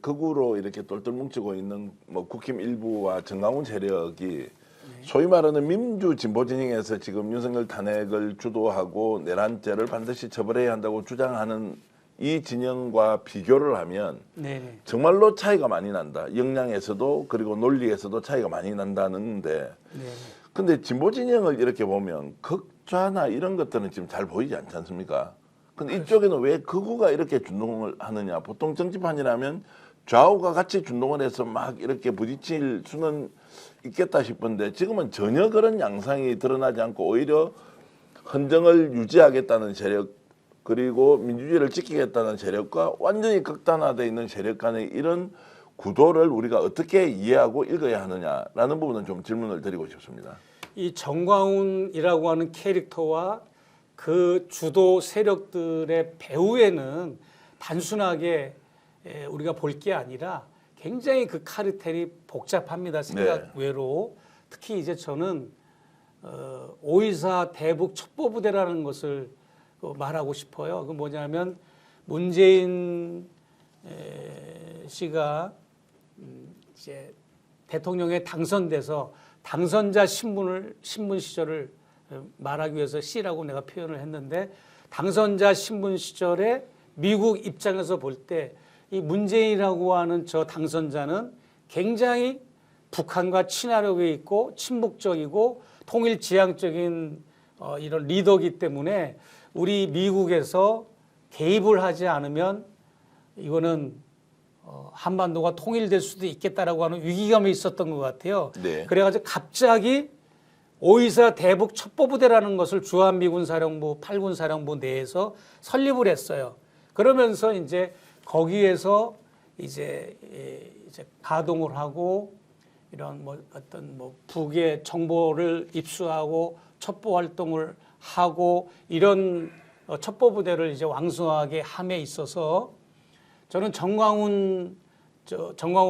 극우로 이렇게 똘똘 뭉치고 있는 뭐 국힘 일부와 정강훈 세력이 소위 말하는 민주 진보 진영에서 지금 윤석열 탄핵을 주도하고 내란죄를 반드시 처벌해야 한다고 주장하는 이 진영과 비교를 하면 네네. 정말로 차이가 많이 난다. 역량에서도 그리고 논리에서도 차이가 많이 난다는데 네네. 근데 진보 진영을 이렇게 보면 극좌나 이런 것들은 지금 잘 보이지 않지 않습니까? 근데 이쪽에는 왜 극우가 이렇게 준동을 하느냐. 보통 정치판이라면 좌우가 같이 준동을 해서 막 이렇게 부딪힐 수는 있겠다 싶은데 지금은 전혀 그런 양상이 드러나지 않고 오히려 헌정을 유지하겠다는 세력 그리고 민주주의를 지키겠다는 세력과 완전히 극단화되어 있는 세력 간의 이런 구도를 우리가 어떻게 이해하고 읽어야 하느냐라는 부분은 좀 질문을 드리고 싶습니다. 이 정광훈이라고 하는 캐릭터와 그 주도 세력들의 배후에는 단순하게 우리가 볼 게 아니라 굉장히 그 카르텔이 복잡합니다. 생각 외로. 특히 이제 저는 5.24 대북 첩보부대라는 것을 말하고 싶어요. 그 뭐냐면 문재인 씨가 이제 대통령에 당선돼서 당선자 신분 시절을 말하기 위해서 C라고 내가 표현을 했는데 당선자 신분 시절에 미국 입장에서 볼 때 이 문재인이라고 하는 저 당선자는 굉장히 북한과 친화력이 있고 친북적이고 통일지향적인 이런 리더이기 때문에 우리 미국에서 개입을 하지 않으면 이거는 한반도가 통일될 수도 있겠다라고 하는 위기감이 있었던 것 같아요. 네. 그래가지고 갑자기 5.24 대북 첩보부대라는 것을 주한미군사령부 8군사령부 내에서 설립을 했어요. 그러면서 이제 거기에서 이제 가동을 하고 이런 뭐 어떤 뭐 북의 정보를 입수하고 첩보 활동을 하고 이런 첩보부대를 이제 왕성하게 함에 있어서 저는 정광훈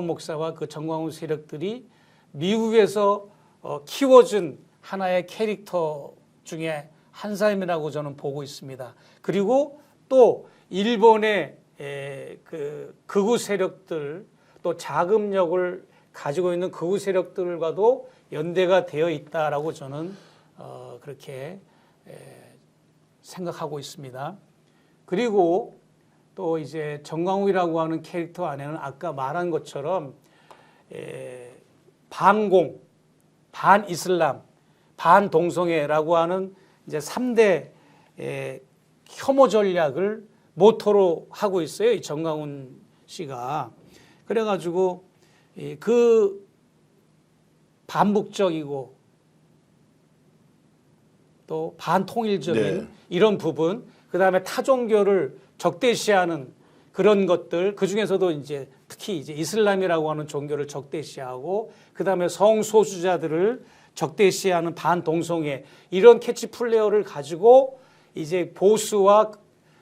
목사와 그 정광훈 세력들이 미국에서 키워준 하나의 캐릭터 중에 한 사람이라고 저는 보고 있습니다. 그리고 또 일본의 그 극우 세력들 또 자금력을 가지고 있는 극우 세력들과도 연대가 되어 있다라고 저는 그렇게 생각하고 있습니다. 그리고 또 이제 정광훈이라고 하는 캐릭터 안에는 아까 말한 것처럼 반공, 반이슬람, 반동성애라고 하는 이제 3대 혐오 전략을 모토로 하고 있어요. 이 정광훈 씨가. 그래가지고 그 반북적이고 또 반통일적인 이런 부분, 그 다음에 타종교를 적대시하는 그런 것들, 그 중에서도 이제 특히 이제 이슬람이라고 하는 종교를 적대시하고, 그 다음에 성소수자들을 적대시하는 반동성애, 이런 캐치플레이어를 가지고 이제 보수와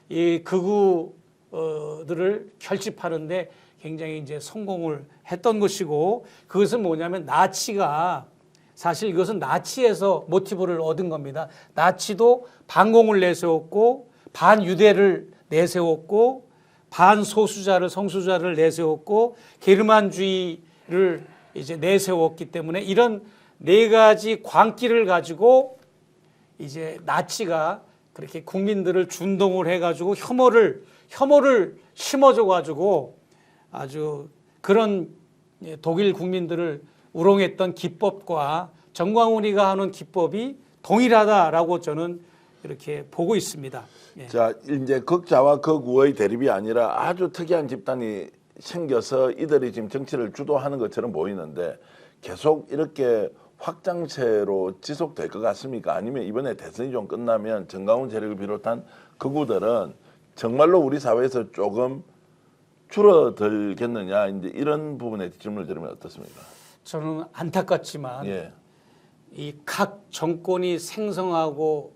이 극우들을 결집하는데 굉장히 이제 성공을 했던 것이고, 그것은 뭐냐면 나치가 사실 이것은 나치에서 모티브를 얻은 겁니다. 나치도 반공을 내세웠고 반유대를 내세웠고 반소수자를 성소수자를 내세웠고 게르만주의를 이제 내세웠기 때문에 이런 네 가지 광기를 가지고 이제 나치가 그렇게 국민들을 준동을 해가지고 혐오를 심어줘가지고 아주 그런 독일 국민들을 우롱했던 기법과 정광훈이가 하는 기법이 동일하다라고 저는 이렇게 보고 있습니다. 예. 자, 이제 극좌와 극우의 대립이 아니라 아주 특이한 집단이 생겨서 이들이 지금 정치를 주도하는 것처럼 보이는데 계속 이렇게 확장세로 지속될 것 같습니까? 아니면 이번에 대선이 좀 끝나면 정광훈 세력을 비롯한 극우들은 정말로 우리 사회에서 조금 줄어들겠느냐, 이제 이런 부분에 질문을 드리면 어떻습니까? 저는 안타깝지만 이 각 정권이 생성하고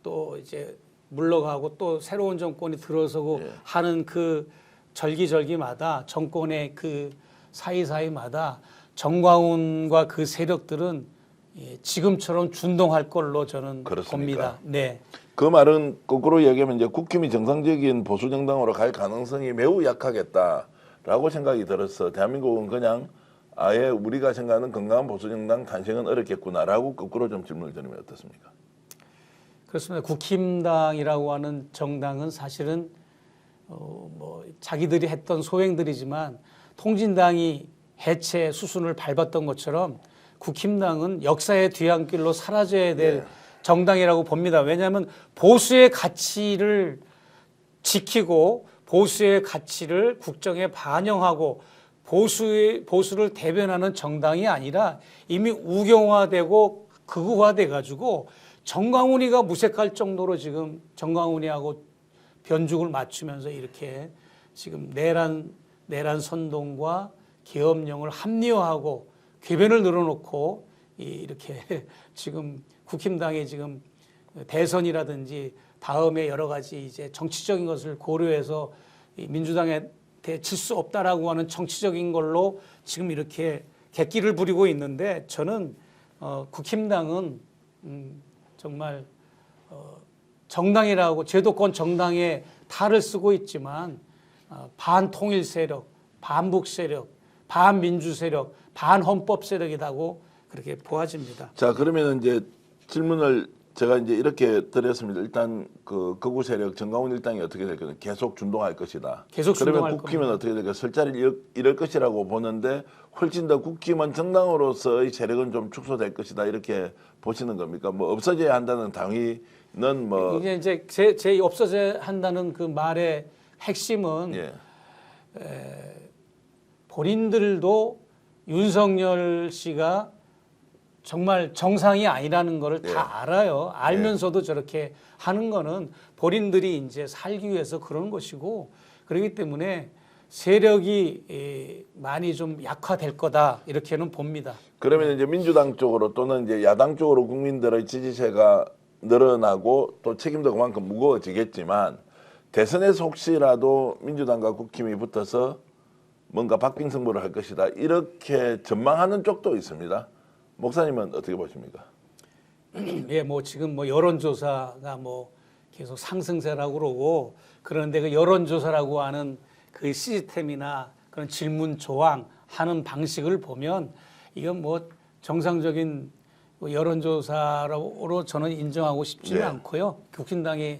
또 이제 물러가고 또 새로운 정권이 들어서고 하는 그 절기절기마다 정권의 그 사이사이마다 정광훈과 그 세력들은 지금처럼 준동할 걸로 저는 그렇습니까? 봅니다. 네. 그 말은 거꾸로 얘기하면 이제 국힘이 정상적인 보수 정당으로 갈 가능성이 매우 약하겠다라는 라고 생각이 들어서 대한민국은 그냥 아예 우리가 생각하는 건강한 보수정당 탄생은 어렵겠구나라고 거꾸로 좀 질문을 드리면 어떻습니까? 그렇습니다. 국힘당이라고 하는 정당은 사실은 뭐 자기들이 했던 소행들이지만 통진당이 해체 수순을 밟았던 것처럼 국힘당은 역사의 뒤안길로 사라져야 될 정당이라고 봅니다. 왜냐하면 보수의 가치를 지키고 보수의 가치를 국정에 반영하고 보수를 대변하는 정당이 아니라 이미 우경화되고 극우화돼 가지고 정광훈이가 무색할 정도로 지금 정광훈이하고 변죽을 맞추면서 이렇게 지금 내란 선동과 계엄령을 합리화하고 궤변을 늘어놓고 이렇게 지금 국힘당이 지금 대선이라든지 다음에 여러 가지 이제 정치적인 것을 고려해서 민주당에 질 수 없다라고 하는 정치적인 걸로 지금 이렇게 객기를 부리고 있는데 저는 국힘당은 정말 정당이라고 제도권 정당의 탈을 쓰고 있지만 반통일 세력, 반북 세력, 반민주 세력, 반헌법 세력이라고 그렇게 보아집니다. 자, 그러면 이제 질문을 제가 이제 이렇게 드렸습니다. 일단 그 극우 세력 정강훈 일당이 어떻게 될 거냐? 계속 준동할 것이다. 계속 준동할 그러면 국힘은 어떻게 될까? 설자를 잃을 것이라고 보는데 훨씬 더 국힘은 정당으로서의 세력은 좀 축소될 것이다. 이렇게 보시는 겁니까? 뭐 없어져야 한다는 당위는 뭐 이게 이제 제 없어져야 한다는 그 말의 핵심은 예. 본인들도 윤석열 씨가 정말 정상이 아니라는 것을 다 알아요. 알면서도 저렇게 하는 거는 본인들이 이제 살기 위해서 그러는 것이고 그렇기 때문에 세력이 많이 좀 약화될 거다 이렇게는 봅니다. 그러면 이제 민주당 쪽으로 또는 이제 야당 쪽으로 국민들의 지지세가 늘어나고 또 책임도 그만큼 무거워지겠지만 대선에서 혹시라도 민주당과 국힘이 붙어서 뭔가 박빙승부를 할 것이다 이렇게 전망하는 쪽도 있습니다. 목사님은 어떻게 보십니까? 예, 뭐 지금 뭐 여론조사가 뭐 계속 상승세라고 그러고 그런데 그 여론조사라고 하는 그 시스템이나 그런 질문 조항 하는 방식을 보면 이건 뭐 정상적인 여론조사로 저는 인정하고 싶지는 않고요. 국힘당이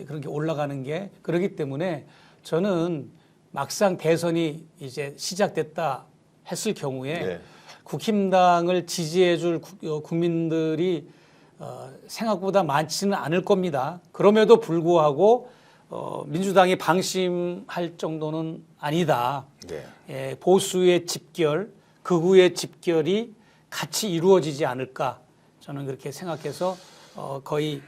그런 게 올라가는 게 그렇기 때문에 저는 막상 대선이 이제 시작됐다 했을 경우에 국힘당을 지지해 줄 국민들이 생각보다 많지는 않을 겁니다. 그럼에도 불구하고 민주당이 방심할 정도는 아니다. 예, 보수의 집결, 극우의 집결이 같이 이루어지지 않을까 저는 그렇게 생각해서 거의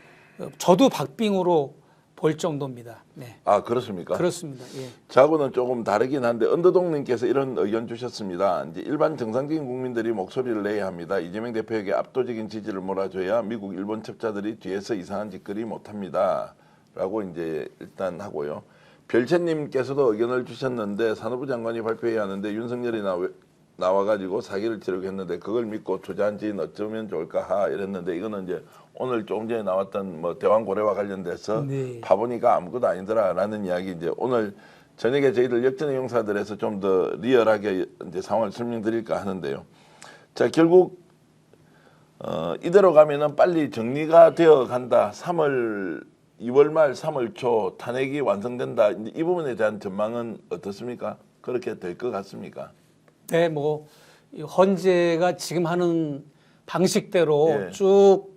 저도 박빙으로 볼 정도입니다. 네. 아, 그렇습니까? 그렇습니다. 예. 저하고는 조금 다르긴 한데 언더독님께서 이런 의견 주셨습니다. 이제 일반 정상적인 국민들이 목소리를 내야 합니다. 이재명 대표에게 압도적인 지지를 몰아줘야 미국, 일본 첩자들이 뒤에서 이상한 짓거리 못합니다. 라고 이제 일단 하고요. 별채님께서도 의견을 주셨는데 산업부 장관이 발표해야 하는데 윤석열이 나와가지고 사기를 치려고 했는데 그걸 믿고 투자한 지는 어쩌면 좋을까 하 이랬는데 이거는 이제 오늘 조금 전에 나왔던 뭐 대왕고래와 관련돼서 파보니까 아무것도 아니더라라는 이야기 이제 오늘 저녁에 저희들 역전의 용사들에서 좀 더 리얼하게 이제 상황을 설명드릴까 하는데요. 자, 결국 이대로 가면은 빨리 정리가 되어 간다. 2월 말 3월 초 탄핵이 완성된다. 이제 이 부분에 대한 전망은 어떻습니까? 그렇게 될 것 같습니까? 네, 뭐 헌재가 지금 하는 방식대로 쭉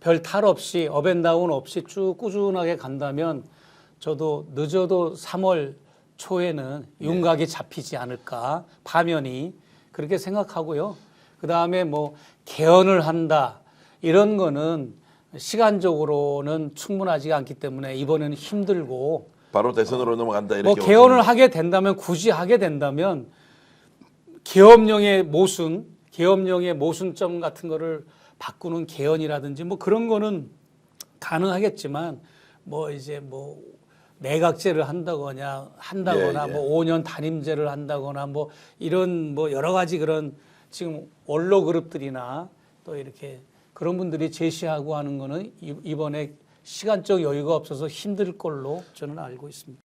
별 탈 없이 업앤다운 없이 쭉 꾸준하게 간다면 저도 늦어도 3월 초에는 윤곽이 잡히지 않을까 파면이 그렇게 생각하고요. 그다음에 뭐 개헌을 한다 이런 거는 시간적으로는 충분하지 않기 때문에 이번에는 힘들고 바로 대선으로 넘어간다 이렇게 뭐 개헌을 하게 된다면 굳이 하게 된다면 계엄령의 모순점 같은 거를 바꾸는 개헌이라든지 뭐 그런 거는 가능하겠지만 뭐 이제 뭐 내각제를 한다거나 뭐 5년 단임제를 한다거나 뭐 이런 뭐 여러 가지 그런 지금 원로 그룹들이나 또 이렇게 그런 분들이 제시하고 하는 거는 이번에 시간적 여유가 없어서 힘들 걸로 저는 알고 있습니다.